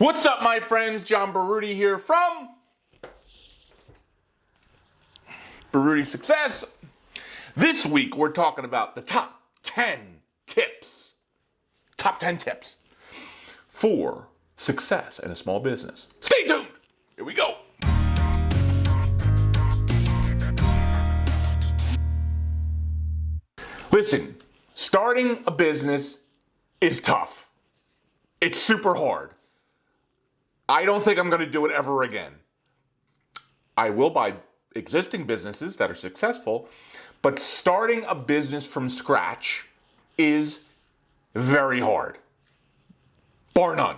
What's up, my friends? John Berruti here from Berruti Success. This week, we're talking about the top 10 tips. Top 10 tips for success in a small business. Stay tuned. Here we go. Listen, starting a business is tough. It's super hard. I don't think I'm going to do it ever again. I will buy existing businesses that are successful, but starting a business from scratch is very hard. Bar none.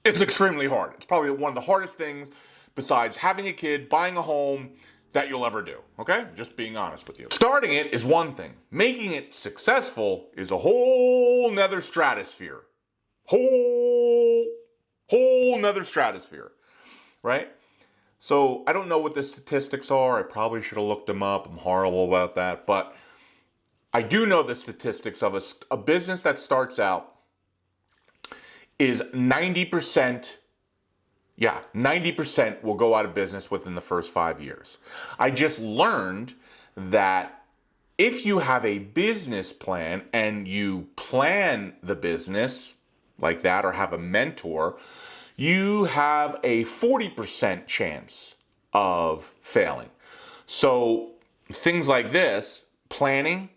It's extremely hard. It's probably one of the hardest things besides having a kid, buying a home, that you'll ever do. Okay? Just being honest with you. Starting it is one thing. Making it successful is a whole nother stratosphere. Whole nother stratosphere, right? So I don't know what the statistics are. I probably should have looked them up. I'm horrible about that. But I do know the statistics of a business that starts out is 90%, 90% will go out of business within the first 5 years. I just learned that if you have a business plan and you plan the business like that or have a mentor, you have a 40% chance of failing. So things like this, planning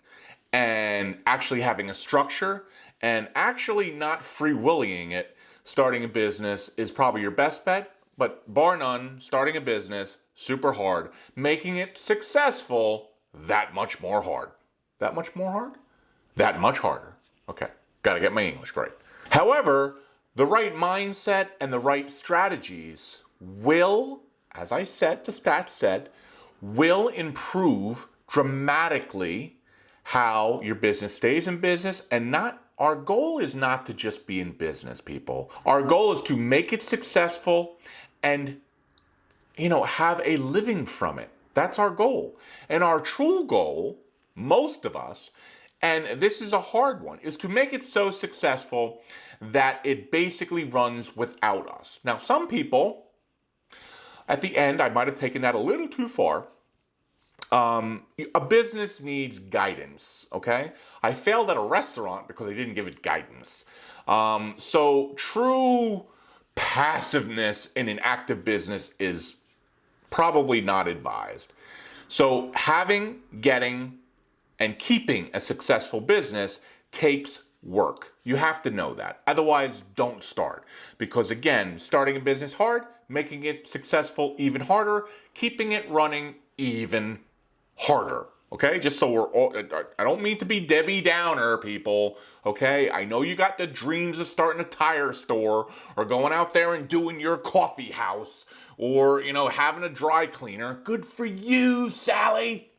and actually having a structure and actually not freewheeling it, starting a business is probably your best bet. But bar none, starting a business, super hard. Making it successful, that much more hard. That much more hard? That much harder. Okay, gotta get my English right. However, the right mindset and the right strategies will, as I said, the stats said, will improve dramatically how your business stays in business. And our goal is not to just be in business, people. Our goal is to make it successful and, have a living from it. That's our goal. And our true goal, most of us, and this is a hard one, is to make it so successful that it basically runs without us. Now, some people, at the end, I might have taken that a little too far. A business needs guidance, okay? I failed at a restaurant because I didn't give it guidance. So true passiveness in an active business is probably not advised. So having, getting, and keeping a successful business takes work. You have to know that. Otherwise, don't start. Because again, starting a business hard, making it successful even harder, keeping it running even harder. Okay? Just so we're all, I don't mean to be Debbie Downer, people. Okay? I know you got the dreams of starting a tire store or going out there and doing your coffee house or, having a dry cleaner. Good for you, Sally.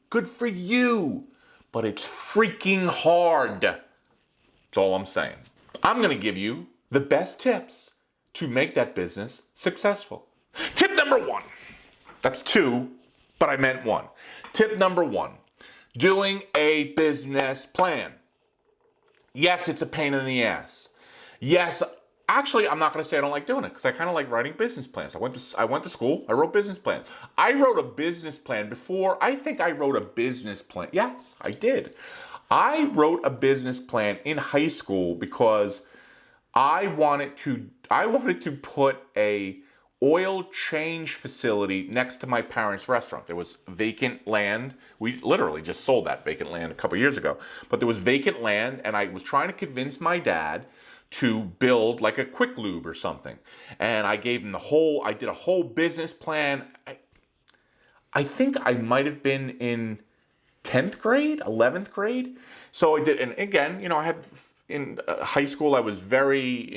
Good for you. But it's freaking hard. That's all I'm saying. I'm going to give you the best tips to make that business successful. Tip number 1. That's 2, but I meant 1. Tip number 1. Doing a business plan. Yes, it's a pain in the ass. Yes, actually, I'm not going to say I don't like doing it because I kind of like writing business plans. I went to school. I wrote business plans. I wrote a business plan before. I think I wrote a business plan. Yes, I did. I wrote a business plan in high school because I wanted to put a oil change facility next to my parents' restaurant. There was vacant land. We literally just sold that vacant land a couple years ago. But there was vacant land, and I was trying to convince my dad to build like a quick lube or something. And I gave him I did a whole business plan. I think I might have been in 10th grade, 11th grade. So I did, and again, I had, in high school, I was very,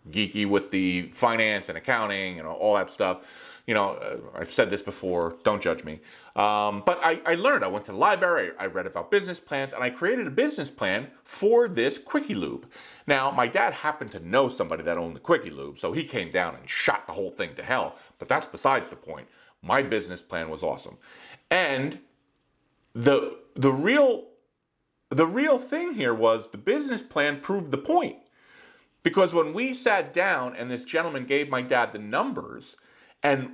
geeky with the finance and accounting and all that stuff. I've said this before, don't judge me. But I learned, I went to the library, I read about business plans, and I created a business plan for this Quickie Lube. Now, my dad happened to know somebody that owned the Quickie Lube, so he came down and shot the whole thing to hell. But that's besides the point. My business plan was awesome. And the real thing here was the business plan proved the point. Because when we sat down and this gentleman gave my dad the numbers, and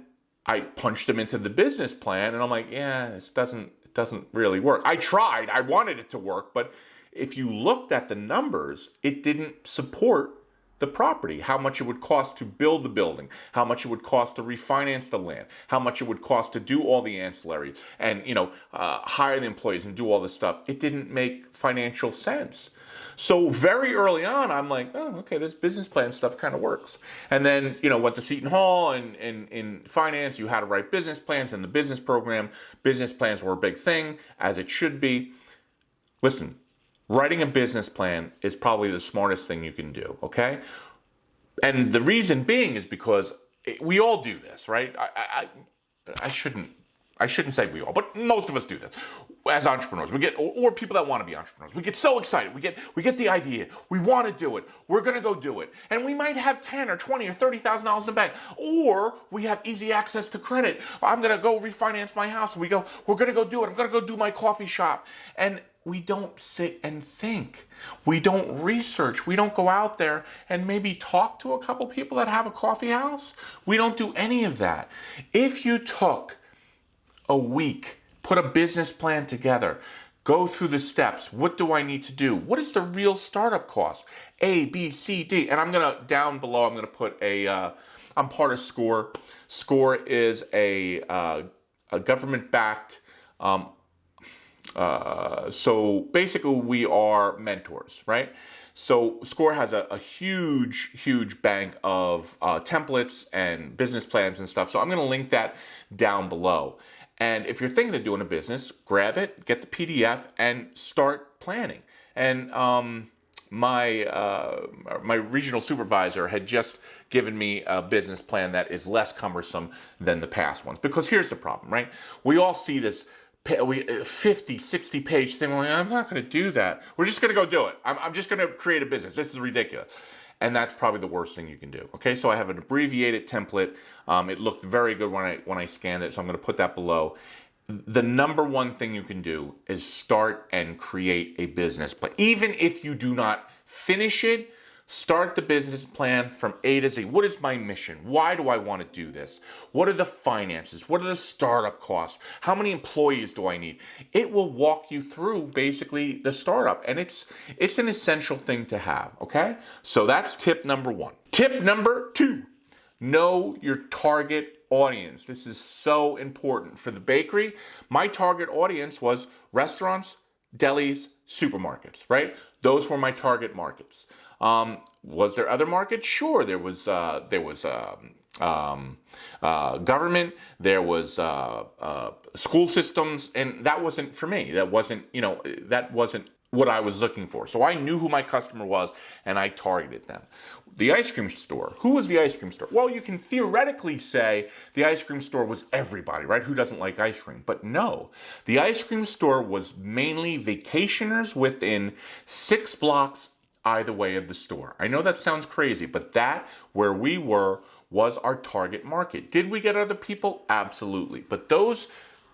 I punched them into the business plan, and I'm like, yeah, it doesn't really work. I tried. I wanted it to work, but if you looked at the numbers, it didn't support the property, how much it would cost to build the building, how much it would cost to refinance the land, how much it would cost to do all the ancillaries and, hire the employees and do all this stuff. It didn't make financial sense. So very early on, I'm like, oh, okay, this business plan stuff kind of works. And then, went to Seton Hall and in finance, you had to write business plans in the business program. Business plans were a big thing, as it should be. Listen, writing a business plan is probably the smartest thing you can do, okay? And the reason being is because we all do this, right? I shouldn't say we all, but most of us do this as entrepreneurs. We get, or people that want to be entrepreneurs. We get so excited. We get the idea. We want to do it. We're going to go do it. And we might have 10 or 20 or $30,000 in the bank, or we have easy access to credit. I'm going to go refinance my house. We're going to go do it. I'm going to go do my coffee shop. And we don't sit and think. We don't research. We don't go out there and maybe talk to a couple people that have a coffee house. We don't do any of that. If you took a week, put a business plan together, go through the steps. What do I need to do? What is the real startup cost? A, B, C, D. And down below, I'm going to put I'm part of SCORE. SCORE is a government-backed, so basically we are mentors, right? So SCORE has a huge bank of templates and business plans and stuff. So I'm going to link that down below. And if you're thinking of doing a business, grab it, get the PDF, and start planning. And my regional supervisor had just given me a business plan that is less cumbersome than the past ones. Because here's the problem, right? We all see this 50, 60 page thing. We're like, I'm not going to do that. We're just going to go do it. I'm just going to create a business. This is ridiculous. And that's probably the worst thing you can do. Okay, so I have an abbreviated template. It looked very good when I scanned it, so I'm going to put that below. The number one thing you can do is start and create a business plan. Even if you do not finish it, start the business plan from A to Z. What is my mission? Why do I want to do this? What are the finances? What are the startup costs? How many employees do I need? It will walk you through basically the startup, and it's an essential thing to have, okay? So that's tip number one. Tip number two, know your target audience. This is so important. For the bakery, my target audience was restaurants, delis, supermarkets, right? Those were my target markets. Was there other markets? Sure, there was government, there was school systems, and that wasn't for me. That wasn't what I was looking for. So I knew who my customer was, and I targeted them. The ice cream store. Who was the ice cream store? Well, you can theoretically say the ice cream store was everybody, right? Who doesn't like ice cream? But no, the ice cream store was mainly vacationers within 6 blocks either way of the store. I know that sounds crazy, but that, where we were, was our target market. Did we get other people? Absolutely. But those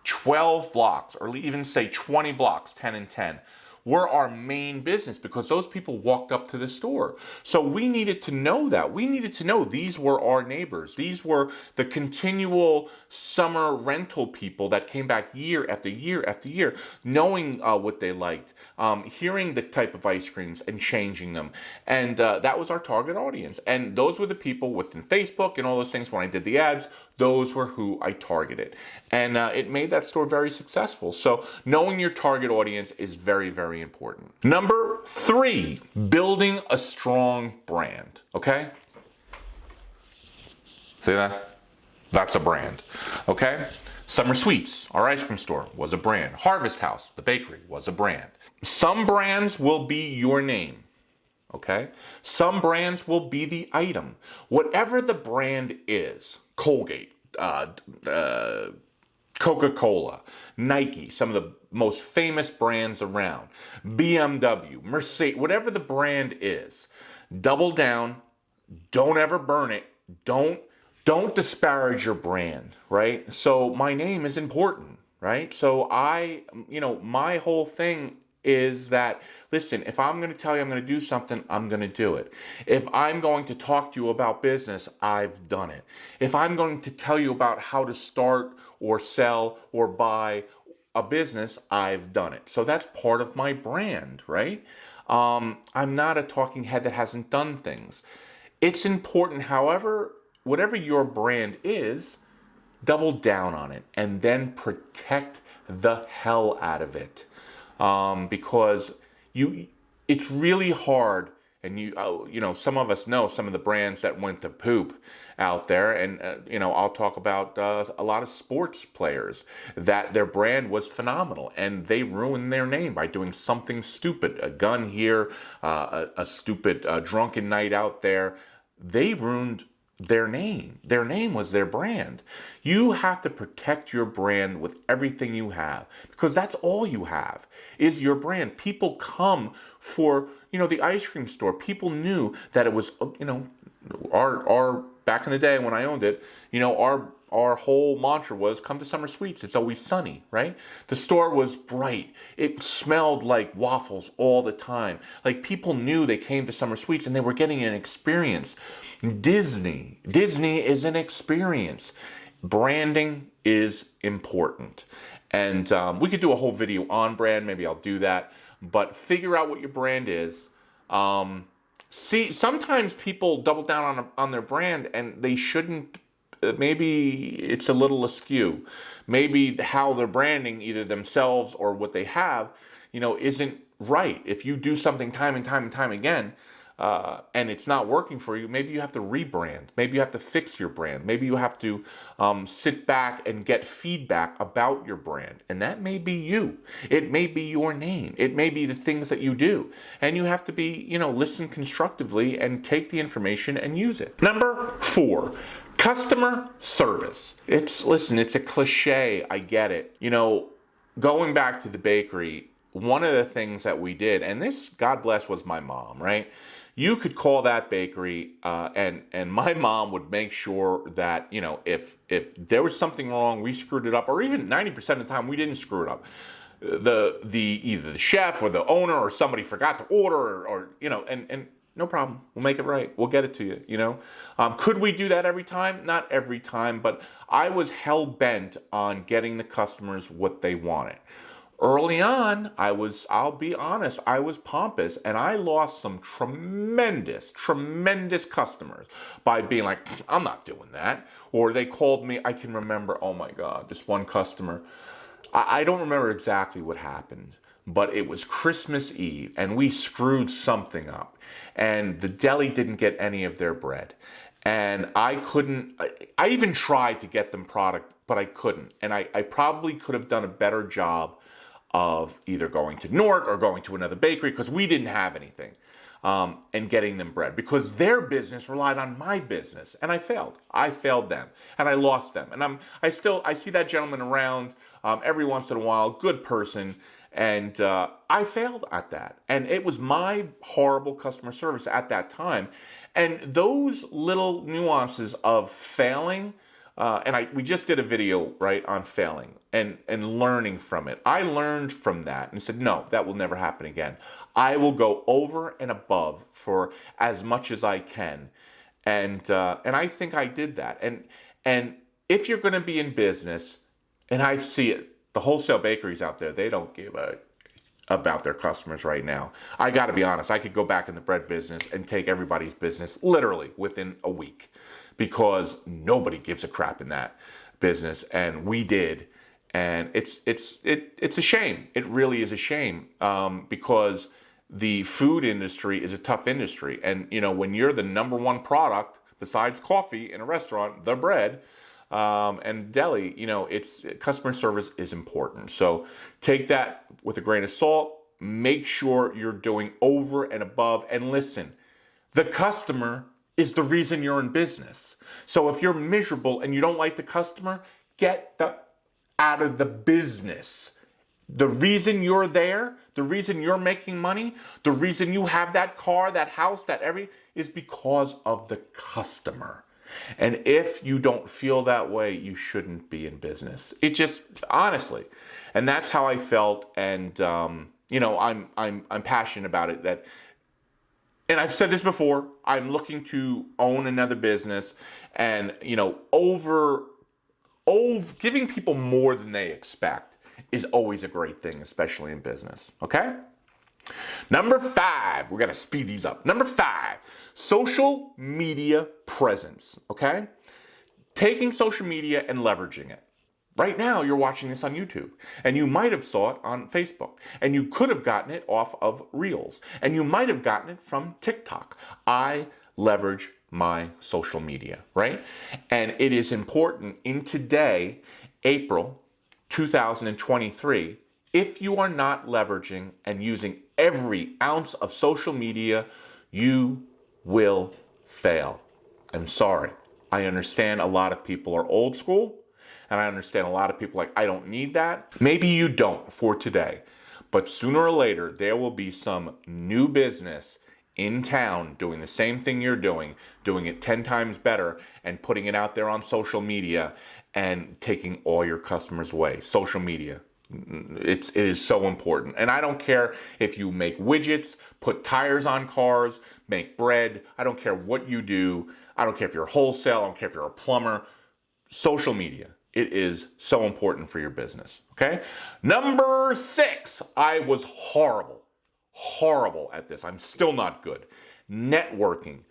12 blocks, or even say 20 blocks, 10 and 10, were our main business because those people walked up to the store. So we needed to know that. We needed to know these were our neighbors. These were the continual summer rental people that came back year after year after year, knowing what they liked, hearing the type of ice creams and changing them. And that was our target audience. And those were the people within Facebook and all those things. When I did the ads, those were who I targeted. And it made that store very successful. So knowing your target audience is very, very important. Number 3, building a strong brand. Okay? See that? That's a brand. Okay? Summer Sweets, our ice cream store, was a brand. Harvest House, the bakery, was a brand. Some brands will be your name. Okay? Some brands will be the item. Whatever the brand is, Colgate, Coca-Cola, Nike, some of the most famous brands around, BMW, Mercedes, whatever the brand is, double down, don't ever burn it, don't disparage your brand, right? So my name is important, right? So my whole thing is that, listen, if I'm going to tell you I'm going to do something, I'm going to do it. If I'm going to talk to you about business, I've done it. If I'm going to tell you about how to start or sell or buy a business, I've done it. So that's part of my brand, right? I'm not a talking head that hasn't done things. It's important, however, whatever your brand is, double down on it and then protect the hell out of it. Because it's really hard, and some of us know some of the brands that went to poop out there, and I'll talk about a lot of sports players that their brand was phenomenal, and they ruined their name by doing something stupid, a gun here, a stupid drunken night out there. They ruined their name. Their name was their brand. You have to protect your brand with everything you have, because that's all you have is your brand. People come for, the ice cream store. People knew that it was, our back in the day when I owned it, our whole mantra was come to Summer Sweets. It's always sunny, right? The store was bright. It smelled like waffles all the time. Like, people knew they came to Summer Sweets and they were getting an experience. Disney is an experience. Branding is important. And we could do a whole video on brand. Maybe I'll do that. But figure out what your brand is. See, sometimes people double down on their brand and they shouldn't. Maybe it's a little askew. Maybe how they're branding either themselves or what they have, isn't right. If you do something time and time and time again, and it's not working for you, maybe you have to rebrand. Maybe you have to fix your brand. Maybe you have to sit back and get feedback about your brand. And that may be you. It may be your name. It may be the things that you do. And you have to be, listen constructively and take the information and use it. Number 4, customer service. It's a cliche. I get it. Going back to the bakery, one of the things that we did, and this, God bless, was my mom, right? You could call that bakery, and my mom would make sure that, if there was something wrong, we screwed it up, or even 90% of the time we didn't screw it up. Either the chef or the owner or somebody forgot to order, or and no problem, we'll make it right. We'll get it to you. Could we do that every time? Not every time, but I was hell bent on getting the customers what they wanted. Early on, I'll be honest, I was pompous, and I lost some tremendous customers by being like, I'm not doing that. Or they called me, I can remember, oh my God, this one customer. I don't remember exactly what happened, but it was Christmas Eve, and we screwed something up. And the deli didn't get any of their bread. And I even tried to get them product, but I couldn't. And I probably could have done a better job of either going to Newark or going to another bakery, because we didn't have anything, and getting them bread, because their business relied on my business, and I failed them, and I lost them. And I see that gentleman around every once in a while, good person, and I failed at that, and it was my horrible customer service at that time. And those little nuances of failing, we just did a video, right, on failing and learning from it. I learned from that and said, no, that will never happen again. I will go over and above for as much as I can. And I think I did that. And if you're going to be in business, and I see it, the wholesale bakeries out there, they don't give about their customers right now. I got to be honest, I could go back in the bread business and take everybody's business literally within a week, because nobody gives a crap in that business, and we did. And it's a shame. It really is a shame, because the food industry is a tough industry. And, when you're the number one product besides coffee in a restaurant, the bread, and deli, it's customer service is important. So take that with a grain of salt. Make sure you're doing over and above. And listen, the customer is the reason you're in business. So if you're miserable and you don't like the customer, get out of the business. The reason you're there, the reason you're making money, the reason you have that car, that house, is because of the customer. And if you don't feel that way, you shouldn't be in business. It just, honestly. And that's how I felt. And I'm passionate about it. And I've said this before, I'm looking to own another business, and giving people more than they expect is always a great thing, especially in business. Okay? Number 5, we're going to speed these up. Number 5, social media presence. Okay? Taking social media and leveraging it. Right now, you're watching this on YouTube, and you might have saw it on Facebook, and you could have gotten it off of Reels, and you might have gotten it from TikTok. I leverage my social media, right? And it is important in today, April 2023, if you are not leveraging and using every ounce of social media, you will fail. I'm sorry. I understand a lot of people are old school. And I understand a lot of people like, I don't need that. Maybe you don't for today. But sooner or later, there will be some new business in town doing the same thing you're doing it 10 times better, and putting it out there on social media and taking all your customers away. Social media. It is so important. And I don't care if you make widgets, put tires on cars, make bread. I don't care what you do. I don't care if you're wholesale. I don't care if you're a plumber. Social media. It is so important for your business, okay? Number 6, I was horrible at this. I'm still not good. Networking,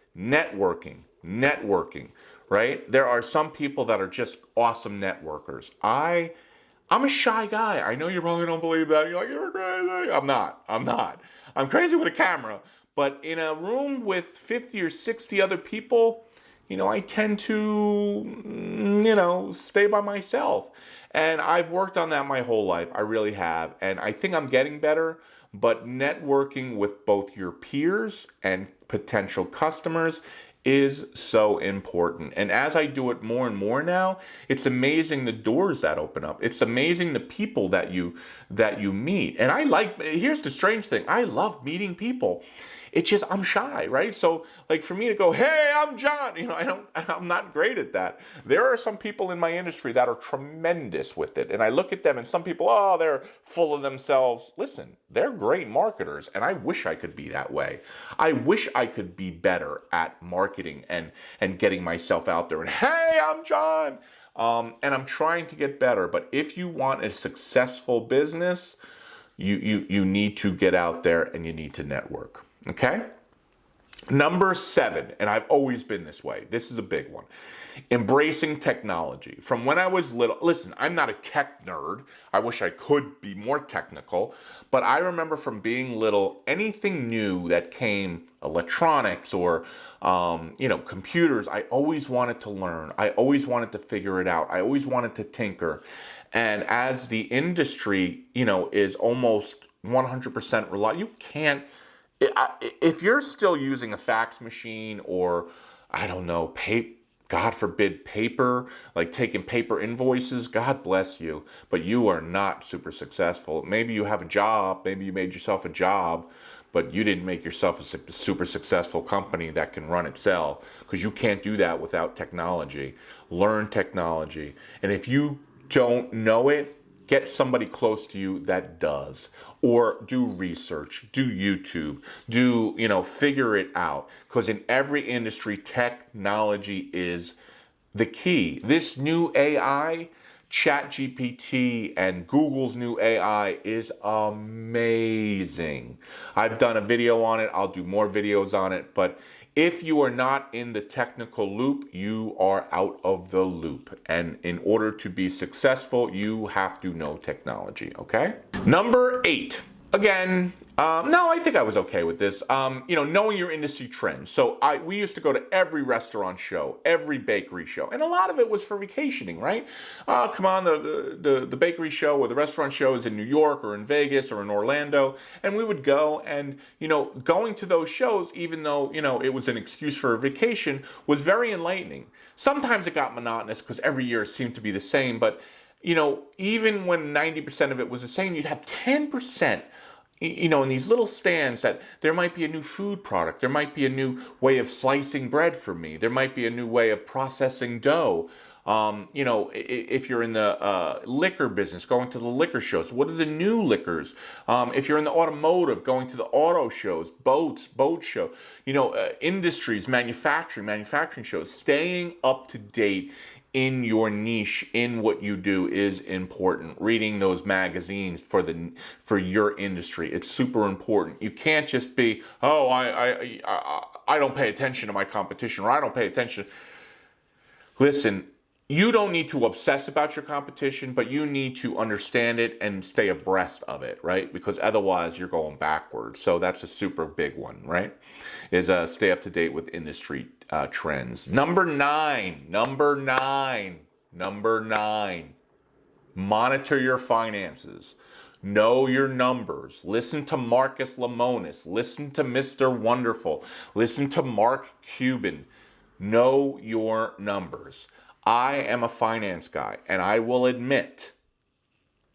right? There are some people that are just awesome networkers. I'm a shy guy. I know you probably don't believe that. You're like, you're crazy. I'm not. I'm crazy with a camera, but in a room with 50 or 60 other people, I tend to, stay by myself. And I've worked on that my whole life. I really have. And I think I'm getting better. But networking with both your peers and potential customers is so important. And as I do it more and more now, it's amazing the doors that open up. It's amazing the people that you meet. And here's the strange thing. I love meeting people. It's just, I'm shy, right? So like for me to go, hey, I'm John, I'm not great at that. There are some people in my industry that are tremendous with it. And I look at them, and some people, they're full of themselves. Listen, they're great marketers, and I wish I could be that way. I wish I could be better at marketing and getting myself out there. And hey, I'm John. And I'm trying to get better. But if you want a successful business, you need to get out there and you need to network. Okay? Number 7, and I've always been this way. This is a big one. Embracing technology. From when I was little, listen, I'm not a tech nerd. I wish I could be more technical. But I remember from being little, anything new that came, electronics or, computers, I always wanted to learn. I always wanted to figure it out. I always wanted to tinker. And as the industry, is almost 100% reliable, you can't, if you're still using a fax machine or, I don't know, God forbid, paper, like taking paper invoices, God bless you, but you are not super successful. Maybe you have a job, maybe you made yourself a job, but you didn't make yourself a super successful company that can run itself, because you can't do that without technology. Learn technology. And if you don't know it, get somebody close to you that does. Or do research, do YouTube, figure it out. Because in every industry, technology is the key. This new AI, ChatGPT and Google's new AI is amazing. I've done a video on it. I'll do more videos on it. But if you are not in the technical loop, you are out of the loop. And in order to be successful, you have to know technology, okay? Number 8. Again, no, I think I was okay with this. Knowing your industry trends. So we used to go to every restaurant show, every bakery show, and a lot of it was for vacationing, right? Come on, the bakery show or the restaurant show is in New York or in Vegas or in Orlando, and we would go, and going to those shows, even though it was an excuse for a vacation, was very enlightening. Sometimes it got monotonous because every year it seemed to be the same, but even when 90% of it was the same, you'd have 10%, in these little stands that there might be a new food product. There might be a new way of slicing bread for me. There might be a new way of processing dough. If you're in the liquor business, going to the liquor shows. What are the new liquors? If you're in the automotive, going to the auto shows, boat show. Industries, manufacturing shows. Staying up to date in your niche, in what you do, is important. Reading those magazines for your industry, it's super important. You can't just be, oh, I don't pay attention to my competition, or I don't pay attention. Listen, you don't need to obsess about your competition, but you need to understand it and stay abreast of it, right? Because otherwise you're going backwards. So that's a super big one, right? Is stay up to date with industry trends. Number nine, monitor your finances. Know your numbers. Listen to Marcus Lemonis. Listen to Mr. Wonderful. Listen to Mark Cuban. Know your numbers. I am a finance guy, and I will admit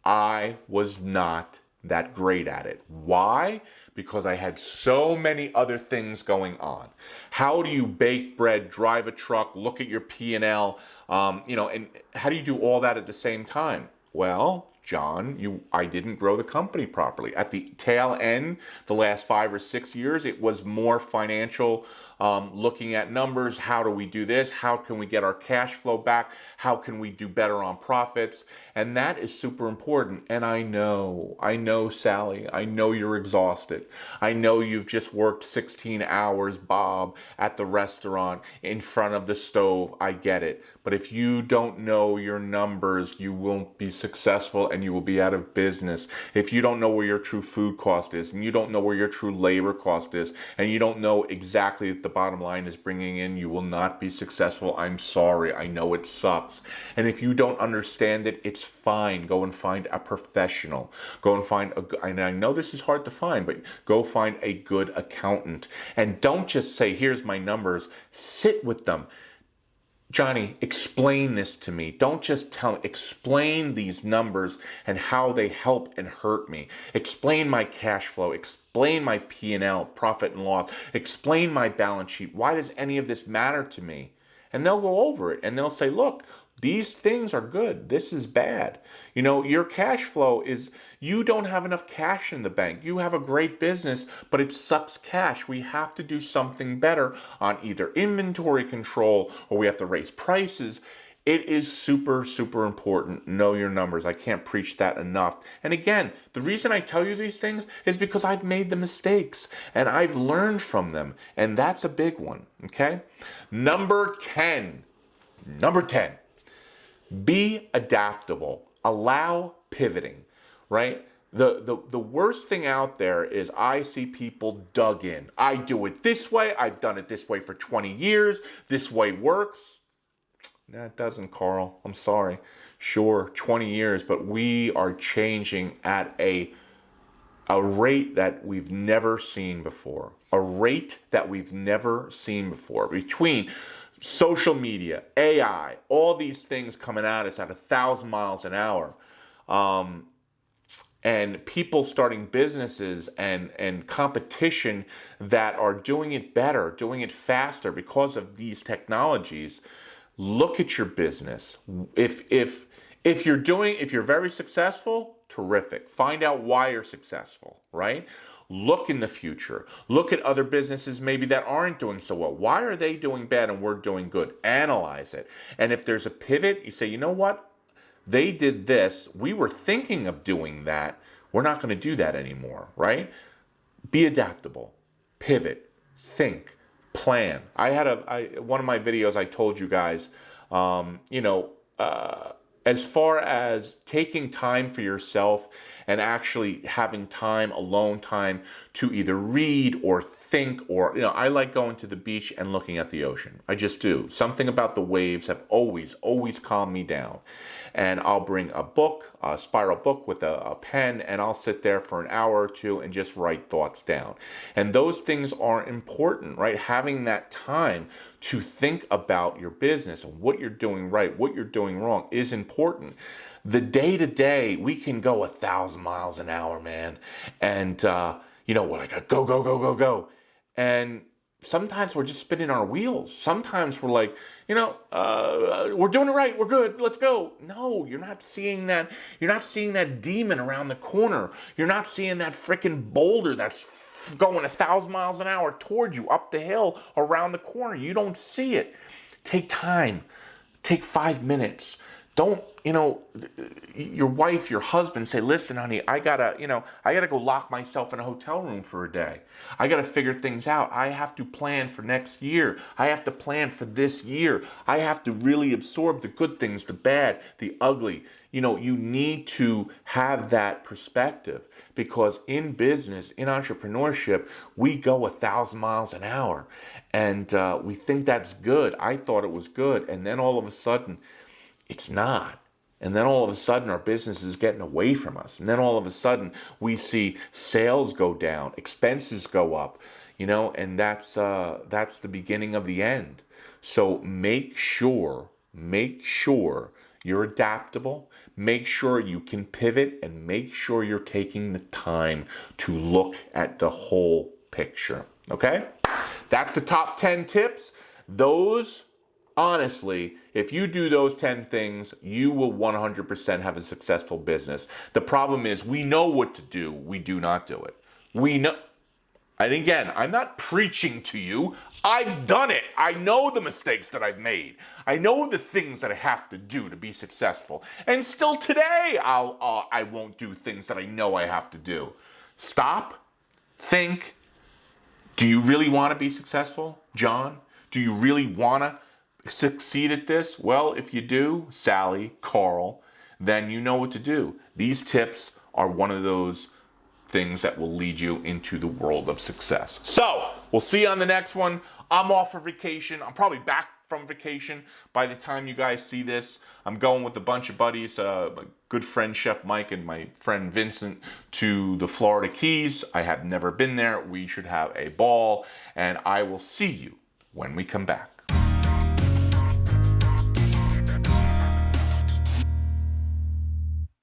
I was not that great at it. Why? Because I had so many other things going on. How do you bake bread, drive a truck, look at your P&L, and how do you do all that at the same time? Well, John, I didn't grow the company properly. At the tail end, the last 5 or 6 years, it was more financial, looking at numbers. How do we do this? How can we get our cash flow back? How can we do better on profits? And that is super important. And I know, Sally, I know you're exhausted. I know you've just worked 16 hours, Bob, at the restaurant in front of the stove. I get it. But if you don't know your numbers, you won't be successful and you will be out of business. If you don't know where your true food cost is, and you don't know where your true labor cost is, and you don't know exactly what the bottom line is bringing in, you will not be successful. I'm sorry. I know it sucks. And if you don't understand it, it's fine. Go and find a professional. Go and find and I know this is hard to find, but go find a good accountant. And don't just say, here's my numbers. Sit with them. Johnny, explain this to me. Don't just tell me. Explain these numbers and how they help and hurt me. Explain my cash flow. Explain my P&L, profit and loss. Explain my balance sheet. Why does any of this matter to me? And they'll go over it and they'll say, look, these things are good. This is bad. Your cash flow is, you don't have enough cash in the bank. You have a great business, but it sucks cash. We have to do something better on either inventory control, or we have to raise prices. It is super, super important. Know your numbers. I can't preach that enough. And again, the reason I tell you these things is because I've made the mistakes and I've learned from them. And that's a big one. Okay. Number 10. Be adaptable. Allow pivoting, right? The worst thing out there is I see people dug in. I do it this way. I've done it this way for 20 years. This way works. No, it doesn't, Carl. I'm sorry. Sure, 20 years, but we are changing at a rate that we've never seen before. Between social media, AI, all these things coming at us at 1,000 miles an hour, and people starting businesses and competition that are doing it better, doing it faster because of these technologies. Look at your business. If you're very successful, terrific. Find out why you're successful, right? Look in the future. Look at other businesses maybe that aren't doing so well. Why are they doing bad and we're doing good? Analyze it. And if there's a pivot, you say, you know what? They did this. We were thinking of doing that. We're not going to do that anymore, right? Be adaptable. Pivot. Think. Plan. One of my videos I told you guys, as far as taking time for yourself and actually having alone time to either read or think, or, I like going to the beach and looking at the ocean. I just do. Something about the waves have always calmed me down. And I'll bring a book, a spiral book with a pen, and I'll sit there for an hour or two and just write thoughts down. And those things are important, right? Having that time to think about your business and what you're doing right, what you're doing wrong is important. The day-to-day, we can go 1,000 miles an hour, man. And, we're like, go. And sometimes we're just spinning our wheels. Sometimes we're like, we're doing it right. We're good. Let's go. No, you're not seeing that. You're not seeing that demon around the corner. You're not seeing that freaking boulder that's going 1,000 miles an hour towards you up the hill around the corner. You don't see it. Take time. Take 5 minutes. Don't, your wife, your husband say, listen, honey, I gotta go lock myself in a hotel room for a day. I gotta figure things out. I have to plan for next year. I have to plan for this year. I have to really absorb the good things, the bad, the ugly. You need to have that perspective, because in business, in entrepreneurship, we go 1,000 miles an hour, and we think that's good. I thought it was good, and then all of a sudden, it's not. And then all of a sudden our business is getting away from us. And then all of a sudden we see sales go down, expenses go up, and that's the beginning of the end. So make sure you're adaptable. Make sure you can pivot, and make sure you're taking the time to look at the whole picture. Okay? That's the top 10 tips. Those, honestly, if you do those 10 things, you will 100% have a successful business. The problem is we know what to do. We do not do it. We know. And again, I'm not preaching to you. I've done it. I know the mistakes that I've made. I know the things that I have to do to be successful. And still today, I won't do things that I know I have to do. Stop. Think. Do you really want to be successful, John? Do you really want to succeed at this? Well, if you do, Sally, Carl, then you know what to do. These tips are one of those things that will lead you into the world of success. So, we'll see you on the next one. I'm off for vacation. I'm probably back from vacation by the time you guys see this. I'm going with a bunch of buddies, my good friend Chef Mike and my friend Vincent, to the Florida Keys. I have never been there. We should have a ball, and I will see you when we come back.